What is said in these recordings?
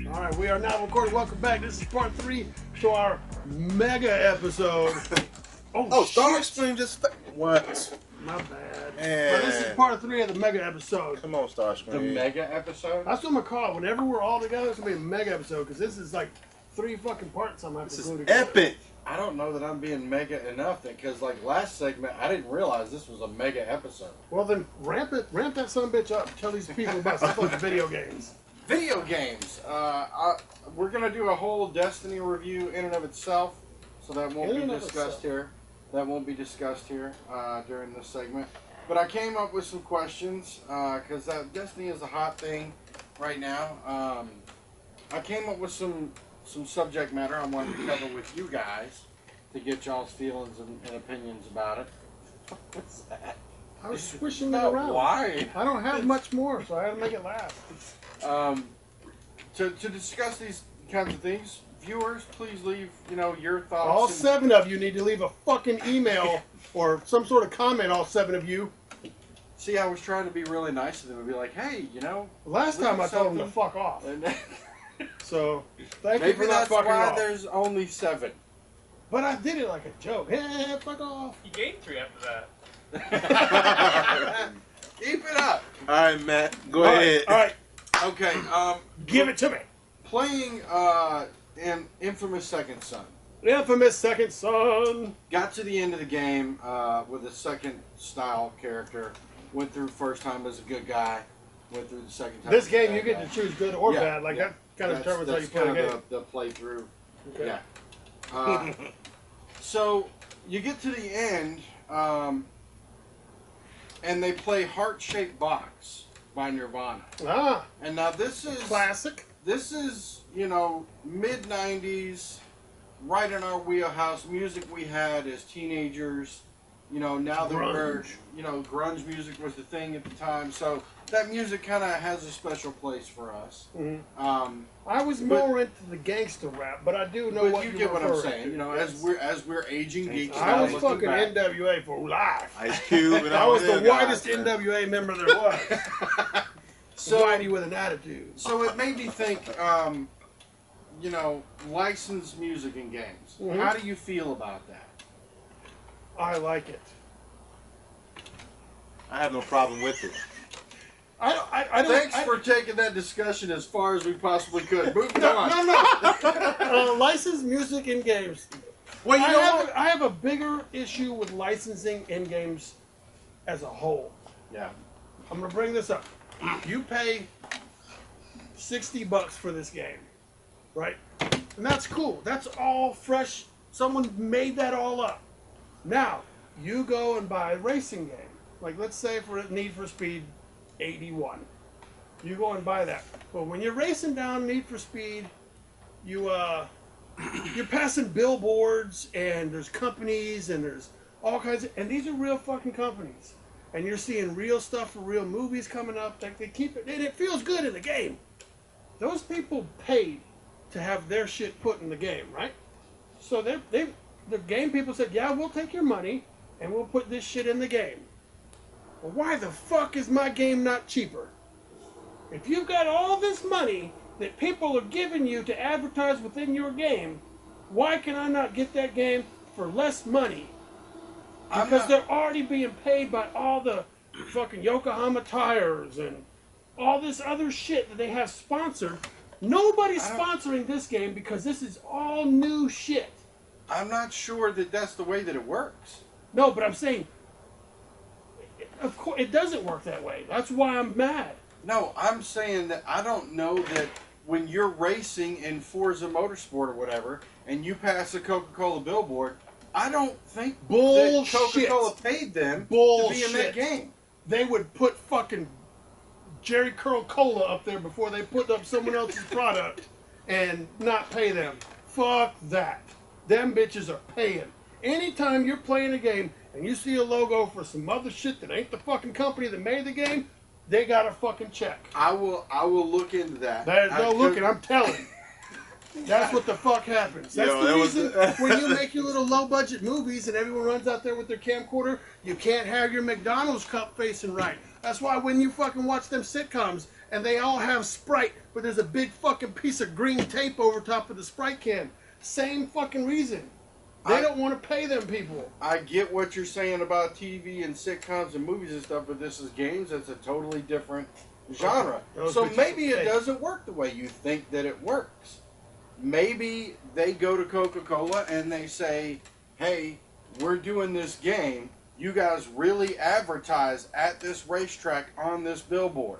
Alright, we are now recording. Welcome back. This is part 3 to our mega episode. Starscream just... What? My bad. Man. But this is part 3 of the mega episode. Come on, Starscream. The mega episode? That's what I'm going to call it. Whenever we're all together, it's going to be a mega episode because this is like 3 fucking parts I'm going to have to glue together. Epic. I don't know that I'm being mega enough because, like, last segment, I didn't realize this was a mega episode. Well, then ramp that son of a bitch up. Tell these people about stuff like video games. Video games. We're going to do a whole Destiny review in and of itself, so that won't be discussed here. That won't be discussed here during this segment. But I came up with some questions because Destiny is a hot thing right now. I came up with some subject matter I wanted to cover with you guys to get y'all's feelings and opinions about it. What's that? I was swishing it around. Why? I don't have much more, so I had to make it last. To discuss these kinds of things, viewers, please leave your thoughts. All 7 of you need to leave a fucking email or some sort of comment. All 7 of you. See, I was trying to be really nice to them and be like, hey, Last time I told them to fuck off. So thank you for not fucking off. Maybe that's why there's only 7. But I did it like a joke. Hey, fuck off. You gained 3 after that. Keep it up. All right, Matt. Go ahead. All right. Okay. Give it to me. Playing an Infamous Second Son. The infamous Second Son. Got to the end of the game with a second style character. Went through first time as a good guy. Went through the second time. This game, you get to choose good or bad. Like that kind of determines how you play the game. The playthrough. Okay. Yeah. So you get to the end, and they play Heart-Shaped Box by Nirvana. Ah. And now this is classic. This is mid-90s, right in our wheelhouse. Music we had as teenagers. Now that we're grunge music was the thing at the time. So that music kind of has a special place for us. Mm-hmm. I was more into the gangster rap, but I do know what you get what I'm saying. Yes. as we're aging geeks. I was fucking NWA for life. Ice Cube and I all was the them whitest guys, NWA member there was. So whitey with an attitude. So it made me think. Licensed music in games. Mm-hmm. How do you feel about that? I like it. I have no problem with it. I don't. Thanks for taking that discussion as far as we possibly could. Moving on. No. Licensed music in games. Well, I have a bigger issue with licensing in games as a whole. Yeah. I'm gonna bring this up. You pay $60 for this game, right? And that's cool. That's all fresh. Someone made that all up. Now, you go and buy a racing game. Like, let's say for Need for Speed 81. You go and buy that. But when you're racing down Need for Speed, you're passing billboards, and there's companies, and there's all kinds of... And these are real fucking companies. And you're seeing real stuff for real movies coming up. Like, they keep it... And it feels good in the game. Those people paid to have their shit put in the game, right? So the game people said, yeah, we'll take your money and we'll put this shit in the game. Well, why the fuck is my game not cheaper? If you've got all this money that people are giving you to advertise within your game, why can I not get that game for less money? Because they're already being paid by all the fucking Yokohama tires and all this other shit that they have sponsored. Nobody's sponsoring this game because this is all new shit. I'm not sure that that's the way that it works. No, but I'm saying, of course, it doesn't work that way. That's why I'm mad. No, I'm saying that I don't know that when you're racing in Forza Motorsport or whatever, and you pass a Coca-Cola billboard, I don't think that Coca-Cola paid them to be in that game. They would put fucking Jerry Curl Cola up there before they put up someone else's product and not pay them. Fuck that. Them bitches are paying. anytime you're playing a game and you see a logo for some other shit that ain't the fucking company that made the game, they got a fucking check. I will look into that. There's no looking, I'm telling you. That's what the fuck happens. That's the reason when you make your little low-budget movies and everyone runs out there with their camcorder, you can't have your McDonald's cup facing right. That's why when you fucking watch them sitcoms and they all have Sprite, but there's a big fucking piece of green tape over top of the Sprite can. Same fucking reason. They don't want to pay them people. I get what you're saying about TV and sitcoms and movies and stuff, but this is games. That's a totally different genre. So maybe it doesn't work the way you think that it works. Maybe they go to Coca-Cola and they say, hey, we're doing this game. You guys really advertise at this racetrack on this billboard.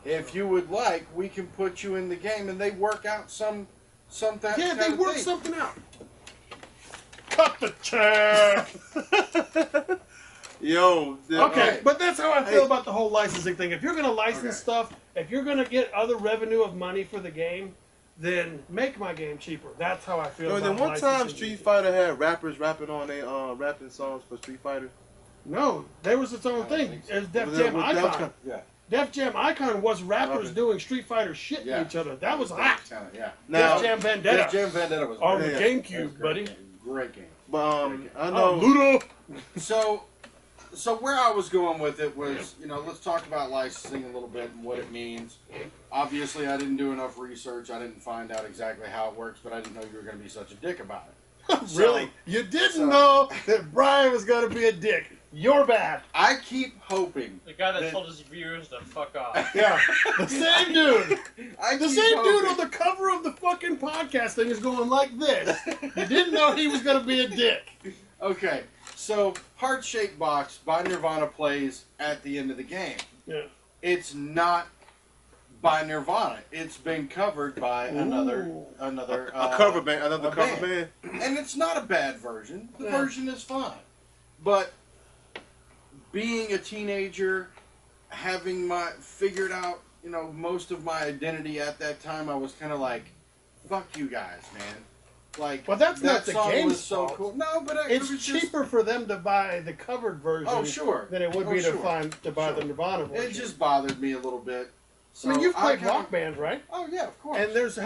If you would like, we can put you in the game. And they work out something. Yeah, they work something out. Cut the check. Yo. Okay, but that's how I feel about the whole licensing thing. If you're going to license stuff, if you're going to get other revenue of money for the game, then make my game cheaper. That's how I feel. Then one time Street Fighter had rappers rapping on their rapping songs for Street Fighter. No, there was its own thing. It was Def Jam Icon. Yeah. Def Jam Icon was rappers doing Street Fighter shit to each other. That was hot. Yeah. Def Jam Vendetta. Def Jam Vendetta was on the GameCube, buddy. Great game. But I know. Ludo. So where I was going with it was, let's talk about licensing a little bit and what it means. Obviously, I didn't do enough research. I didn't find out exactly how it works, but I didn't know you were going to be such a dick about it. Really? You didn't know that Brian was going to be a dick. You're bad. I keep hoping. The guy that told his viewers to fuck off. Yeah. The same dude. The same dude on the cover of the fucking podcast thing is going like this. You didn't know he was going to be a dick. Okay. So, Heart Shaped Box by Nirvana plays at the end of the game. Yeah. It's not by Nirvana. It's been covered by another cover band. And it's not a bad version. The version is fine. But being a teenager, having figured out, most of my identity at that time, I was kind of like, fuck you guys, man. Like, well, that's not the game's was so fault. cool. No, but it's was cheaper for them to buy the covered version. Than it would be to buy the Nirvana version. It just bothered me a little bit. So I mean, you've played Rock Band, right? Oh yeah, of course. And there's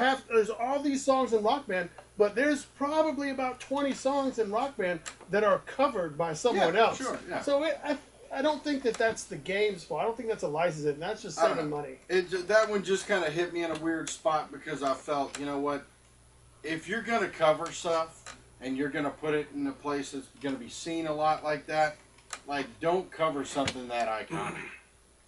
all these songs in Rock Band, but there's probably about 20 songs in Rock Band that are covered by someone else. Sure, yeah. So I don't think that's the game's fault. I don't think that's a licensing. That's just saving money. That one just kind of hit me in a weird spot because I felt, you know what? If you're going to cover stuff and you're going to put it in a place that's going to be seen a lot like that, don't cover something that iconic.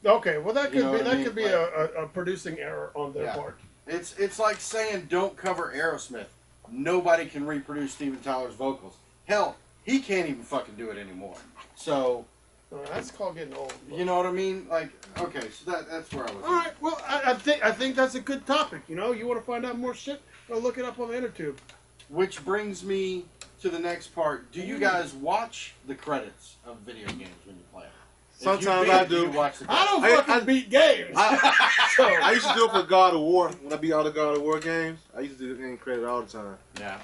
Okay, well that could be a producing error on their part. It's like saying don't cover Aerosmith. Nobody can reproduce Steven Tyler's vocals. Hell, he can't even fucking do it anymore. So that's called getting old. You know what I mean? Okay, so that's where I was. All right, well I think that's a good topic. You want to find out more shit? Go look it up on the intertube. Which brings me to the next part. Do you guys watch the credits of video games when you play them? Sometimes I do. I don't fucking beat games. I used to do it for God of War. When I beat all the God of War games, I used to do the end credit all the time. Yeah.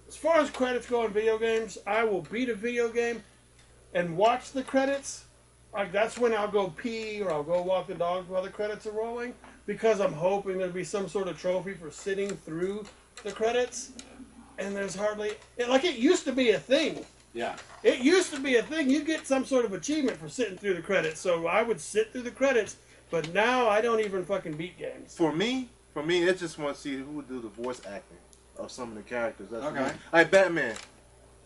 As far as credits go in video games, I will beat a video game and watch the credits. That's when I'll go pee or I'll go walk the dog while the credits are rolling, because I'm hoping there'll be some sort of trophy for sitting through the credits. And there's hardly... it used to be a thing. Yeah. It used to be a thing. You get some sort of achievement for sitting through the credits. So I would sit through the credits, but now I don't even fucking beat games. For me, I just want to see who would do the voice acting of some of the characters. That's okay. Like Batman,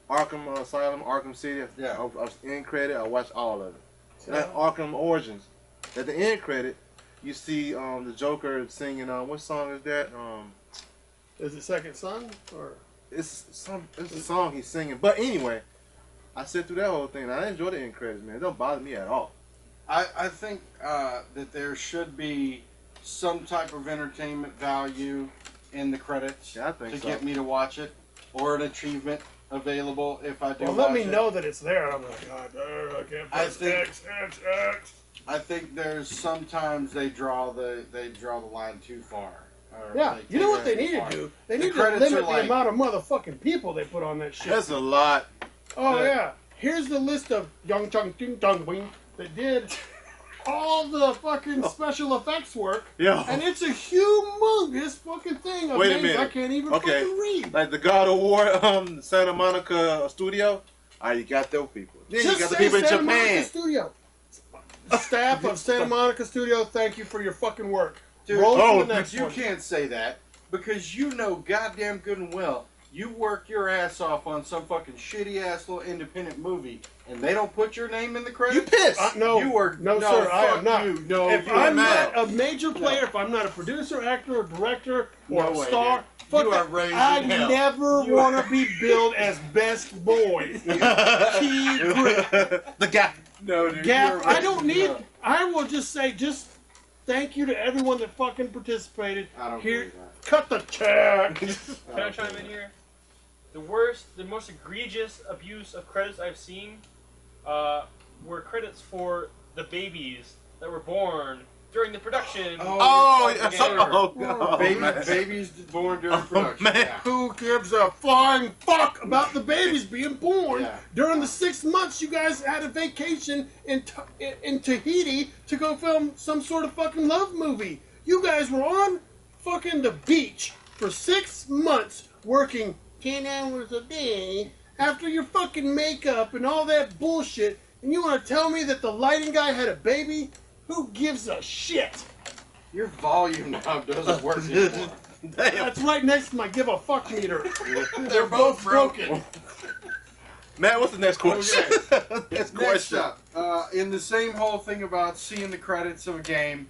Arkham Asylum, Arkham City. Yeah. I was in credit. I watched all of it. Like Arkham Origins. At the end credit, you see the Joker singing. What song is that? Is it Second Son or? It's a song he's singing. But anyway, I sit through that whole thing. And I enjoy the end credits, man. It don't bother me at all. I think that there should be some type of entertainment value in the credits to get me to watch it, or an achievement available if I do. Well, let me know that it's there. I'm like, God, I can't press X. I think there's sometimes they draw the line too far. Yeah, you know what they need to do? They need to limit the amount of motherfucking people they put on that shit. That's a lot. Oh yeah. Here's the list of Young Chung Ting Tung Wing that did all the fucking special effects work. Yo. And it's a humongous fucking thing of Wait a names minute. I can't even Okay. fucking read. Like the God of War, Santa Monica studio. You got those people. Then Just you got the say people in Santa Monica Japan. Studio. Staff of Santa Monica Studio, thank you for your fucking work. Dude, Roll oh, to the next you one. can't say that because you know goddamn good and well you work your ass off on some fucking shitty ass little independent movie and they don't put your name in the credits. You pissed. No, You are no, sir. I fuck am not. You. No, If you I'm are not mad. a major player, if I'm not a producer, actor, or director, or No a way, star, dude. fuck You are that. raised I in hell. never You want are- to be billed as best boy. The guy. No, dude. Gap. you're I don't raised in need. hell. I will just say, just thank you to everyone that fucking participated. I don't Here, believe that. cut the check. Can I chime in here? The most egregious abuse of credits I've seen were credits for the babies that were born during the production. Oh, of the yeah. game. Oh, God. Babies born during production. man. Yeah. Who gives a flying fuck about the babies being born Yeah. during the 6 months you guys had a vacation in Tahiti to go film some sort of fucking love movie? You guys were on fucking the beach for 6 months working 10 hours a day after your fucking makeup and all that bullshit, and you want to tell me that the lighting guy had a baby? Who gives a shit? Your volume knob doesn't work anymore. Damn. That's right next to my give a fuck meter. They're both broken. Matt, what's the next question? Next Next question. up, in the same whole thing about seeing the credits of a game,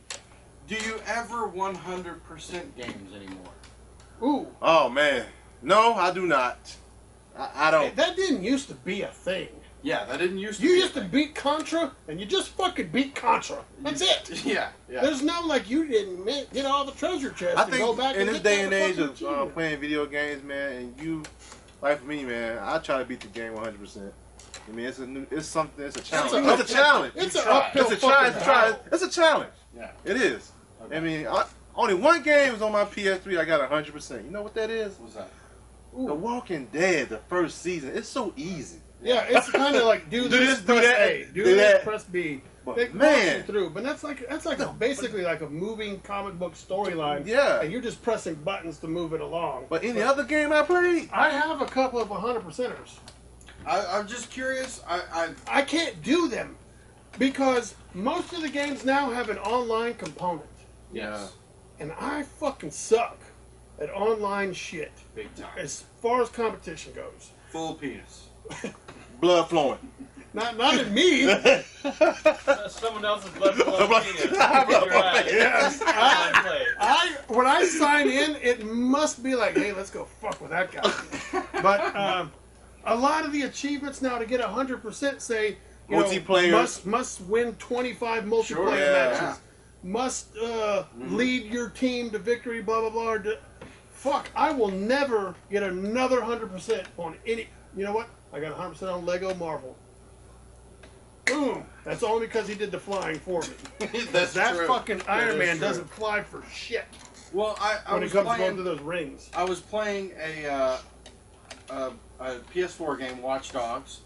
do you ever 100% games anymore? Ooh. Oh, man. No, I do not. I don't. That didn't used to be a thing. Yeah, that didn't used to You be a used to thing. beat Contra, and you just fucking beat Contra. That's it. Yeah, yeah. There's no like you didn't get all the treasure chests I and go think back in and this get day that and age fucking of achievement. playing video games, man, and you, like for me, man, I try to beat the game 100%. I mean, it's something. It's a challenge. a- It's a challenge. It's You an try. uphill It's a challenge. fucking battle. It's a challenge. Yeah. It is. Okay. I mean, only one game was on my PS3. I got 100%. You know what that is? What's that? The Walking Dead, the first season. It's so easy. Yeah, it's kind of like do this, do press that, A, do do this, that. press B. But They walk man. you through, but that's basically like a moving comic book storyline. Yeah. and you're just pressing buttons to move it along. But any other game I played, I have a couple of 100%ers. I'm just curious. I can't do them because most of the games now have an online component. Yes. And I fucking suck at online shit Big time. as far as competition goes. Full penis. blood flowing. Not at me. Someone else's blood flowing penis. in your eyes. Yes. That's play. When I sign in, it must be like, hey, let's go fuck with that guy. But a lot of the achievements now to get 100% say, you know, Multiplayer. must win 25 multiplayer Sure, yeah. matches. Must lead your team to victory, blah, blah, blah. Fuck, I will never get another 100% on any... You know what? I got 100% on Lego Marvel. Boom. That's only because he did the flying for me. That's That true. fucking Iron That is Man true. doesn't fly for shit Well, I when it was comes to playing. going to those rings. I was playing a PS4 game, Watch Dogs,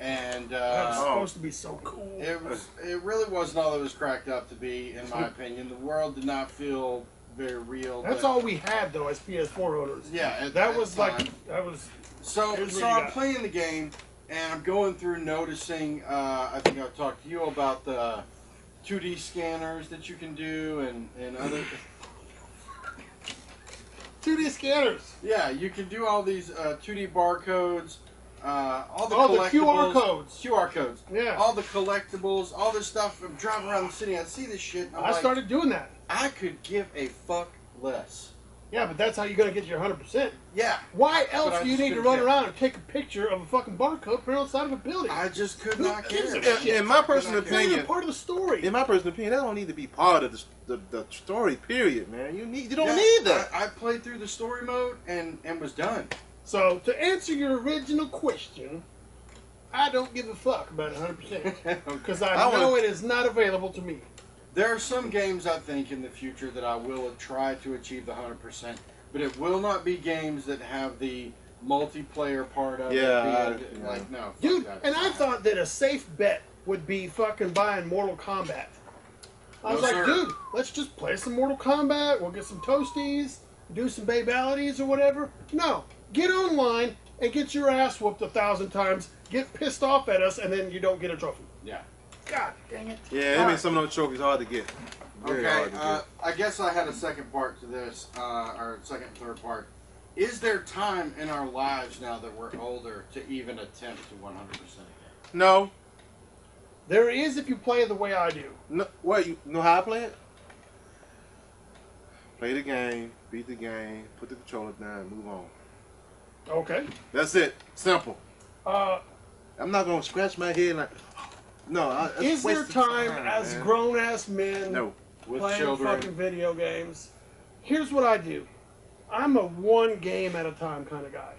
and That was Oh. supposed to be so cool. it really wasn't all it was cracked up to be, in my opinion. The world did not feel very real. That's but- all we had though as PS4 owners. Yeah, at That that was time. like that was. So Here's what so you I'm got. playing the game, and I'm going through noticing. I think I talked to you about the 2D scanners that you can do, and other. 2D scanners. Yeah, you can do all these 2D barcodes, all the Oh, the collectibles. QR codes. QR codes. Yeah. All the collectibles, all this stuff. I'm driving around the city. I see this shit. And I'm I like, started doing that. I could give a fuck less. Yeah, but that's how you're gonna get your 100%. Yeah, Why else But I do you just need to couldn't run care. around and take a picture of a fucking barcode put on the side of a building? I just could Who not gives care. a shit? In my personal It's not even opinion, part of the story. in my personal opinion, that don't need to be part of the story. Period, man. You don't Yeah, need that. I played through the story mode and was done. So to answer your original question, I don't give a fuck about 100% because I I know wanna- it is not available to me. There are some games I think in the future that I will try to achieve the 100%, but it will not be games that have the multiplayer part of Yeah, it. Being, like, no. fuck Dude, that. and I thought that a safe bet would be fucking buying Mortal Kombat. I was No, like, sir. dude, let's just play some Mortal Kombat. We'll get some toasties, do some babalities or whatever. No, get online and get your ass whooped 1,000 times. Get pissed off at us, and then you don't get a trophy. Yeah. God dang it. Yeah, I mean, some of those trophies hard to get. Very hard Okay, to get. I guess I had a second part to this, or second and third part. Is there time in our lives now that we're older to even attempt to 100% again? No. There is if you play the way I do. No. What, you know how I play it? Play the game, beat the game, put the controller down, and move on. Okay. That's it. Simple. Uh, I'm not going to scratch my head like, no. That's is there wasted time as man. grown-ass men No. With playing children. fucking video games? Here's what I do. I'm a one game at a time kind of guy.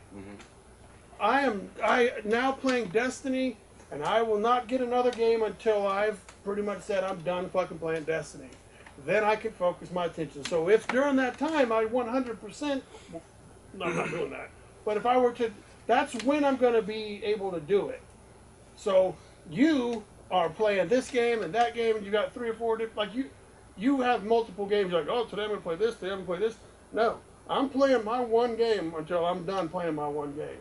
I now playing Destiny, and I will not get another game until I've pretty much said I'm done fucking playing Destiny. Then I can focus my attention. So if during that time I 100%, no, I'm not doing that. But if I were to, that's when I'm going to be able to do it. So you are playing this game and that game, and you got 3 or 4 different, like you have multiple games. You're like, oh, today I'm going to play this, today I'm going to play this. No, I'm playing my one game until I'm done playing my one game.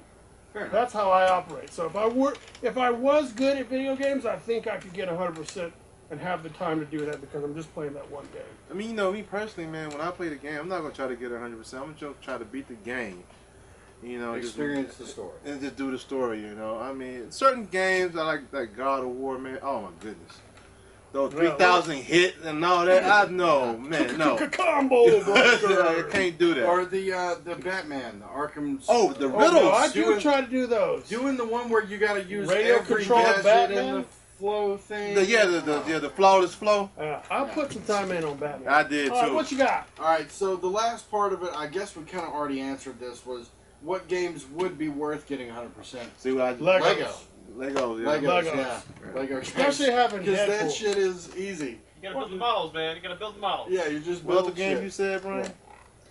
Fair enough. That's how I operate. So if I was good at video games, I think I could get 100% and have the time to do that because I'm just playing that one game. I mean, you know, me personally, man, when I play the game, I'm not going to try to get 100%. I'm going to try to beat the game. You know, Experience the story. And just do the story, you know. I mean, certain games, I like God of War, man. Oh, my goodness. Those 3,000 hit and all that. I know, man, no. Combo, bro. I can't do that. Or the Batman, the Arkham. Oh, the Oh, riddles. no, I do Doing- try to do those. Doing the one where you got to use Radio every control gadget Batman? in the flow thing. The flawless flow. I'll put some time in on Batman. I did, All right, too. what you got? All right, so the last part of it, I guess we kind of already answered this, was what games would be worth getting 100%? See what I Legos. Lego. Legos, yeah. Legos, Legos. yeah. Lego. Especially having Because that Deadpool. shit is easy. You gotta build the models, man. You gotta build the models. Yeah, you just What build other game shit. you said, Brian?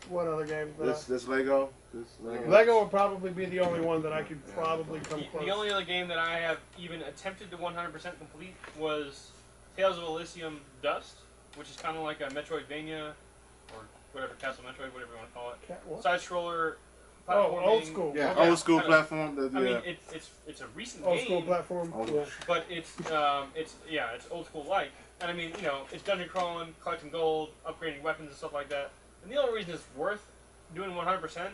What other games? This Lego. This Lego. Lego would probably be the only one that I could probably come close. The only other game that I have even attempted to 100% complete was Tales of Elysium Dust, which is kind of like a Metroidvania, or whatever, Castle Metroid, whatever you want to call it. What? Side scroller. Oh, old school. Yeah. Okay. Old school Kinda- platform. I mean, Yeah. it's a recent Old game, school platform. Old- Yeah. but it's old school like. And I mean, you know, it's dungeon crawling, collecting gold, upgrading weapons and stuff like that. And the only reason it's worth doing 100%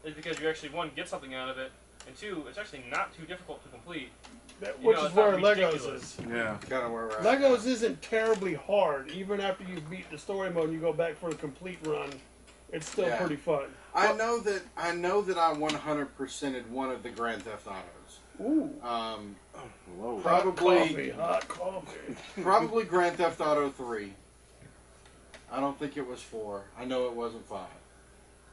is because you actually, one, get something out of it, and two, it's actually not too difficult to complete. Which know, is it's not where Legos ridiculous. is. Yeah. Kind of where we're at. Legos isn't terribly hard. Even after you beat the story mode and you go back for a complete run, it's still Yeah. pretty fun. I know that I 100%ed one of the Grand Theft Autos. Ooh. Whoa. Probably Hot coffee. probably Grand Theft Auto 3. I don't think it was 4. I know it wasn't 5.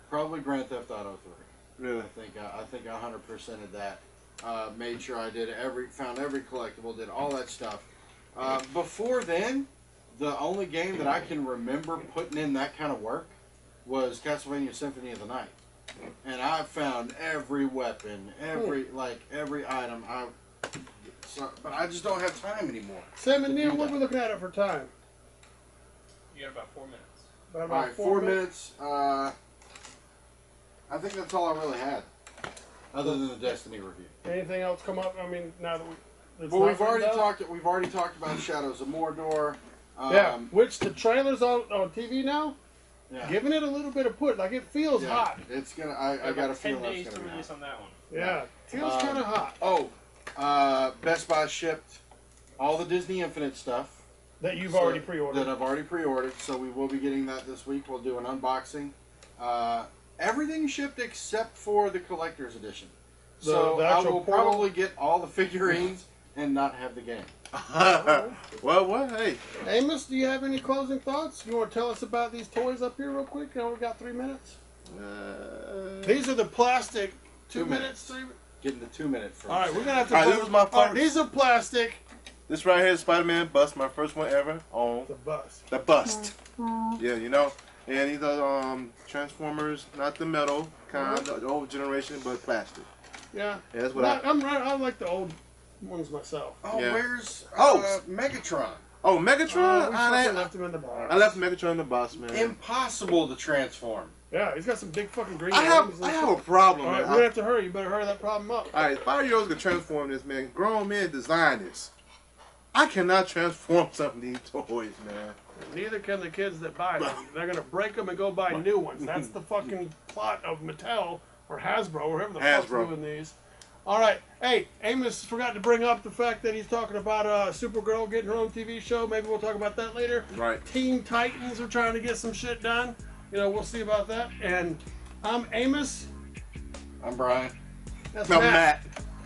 Probably Grand Theft Auto 3. Really? I think I 100%ed that. Made sure I did found every collectible, did all that stuff. Before then, the only game that I can remember putting in that kind of work was Castlevania Symphony of the Night. And I found every weapon, every item. But I just don't have time anymore. Sam and to Neil, do what that. are we looking at it for time? You got about 4 minutes. About All right, 4 minutes. I think that's all I really had, other than the Destiny review. Anything else come up? I mean, now that it's Well, not we've already written down? talked. We've already talked about Shadows of Mordor. Yeah, which the trailer's on TV now, Yeah. giving it a little bit of push. Like it feels Yeah, hot. It's gonna. I got a about 10 feeling days that's to gonna be release hot. on that one. Yeah, feels kind of hot. Oh, Best Buy shipped all the Disney Infinite stuff That you've so- already pre-ordered. That I've already pre-ordered, so we will be getting that this week. We'll do an unboxing. Everything shipped except for the collector's edition. So the I actual will portal? probably get all the figurines and not have the game. Well, what? Hey. Amos, do you have any closing thoughts? You want to tell us about these toys up here real quick? You know, we got 3 minutes. These are the plastic 2 2 minutes. 3 Getting the 2 minute first. All right, we're gonna have to. All right, this was my All right, first. these are plastic. This right here is Spider-Man Bust, my first one ever on The bus. the bust. Yeah, you know. And these are Transformers, not the metal kind, the old generation, but plastic. Yeah. Yeah, that's what I'm right. I like the old ones myself. Oh, Yeah. where's Oh. Megatron? Oh, Megatron? We I fucking left him in the box. left Megatron in the box, man. Impossible to transform. Yeah, he's got some big fucking green I wings and have shit. a problem, All right, man. we're gonna have to hurry. You better hurry that problem up. All right, 5-year-olds can transform this, man. Grown men design this. I cannot transform some of these toys, man. Neither can the kids that buy them. They're gonna break them and go buy new ones. That's the fucking plot of Mattel or Hasbro, or whoever the fuck's Hasbro. doing these. All right, hey, Amos forgot to bring up the fact that he's talking about Supergirl getting her own TV show. Maybe we'll talk about that later. Right. Teen Titans are trying to get some shit done. You know, we'll see about that. And I'm Amos. I'm Brian. That's No, Matt.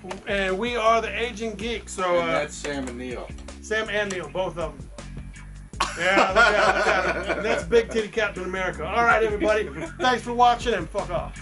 Matt. And we are the Aging Geek. So And that's Sam and Neil. Sam and Neil, both of them. Yeah, look at him. And that's Big Titty Captain America. All right, everybody. Thanks for watching and fuck off.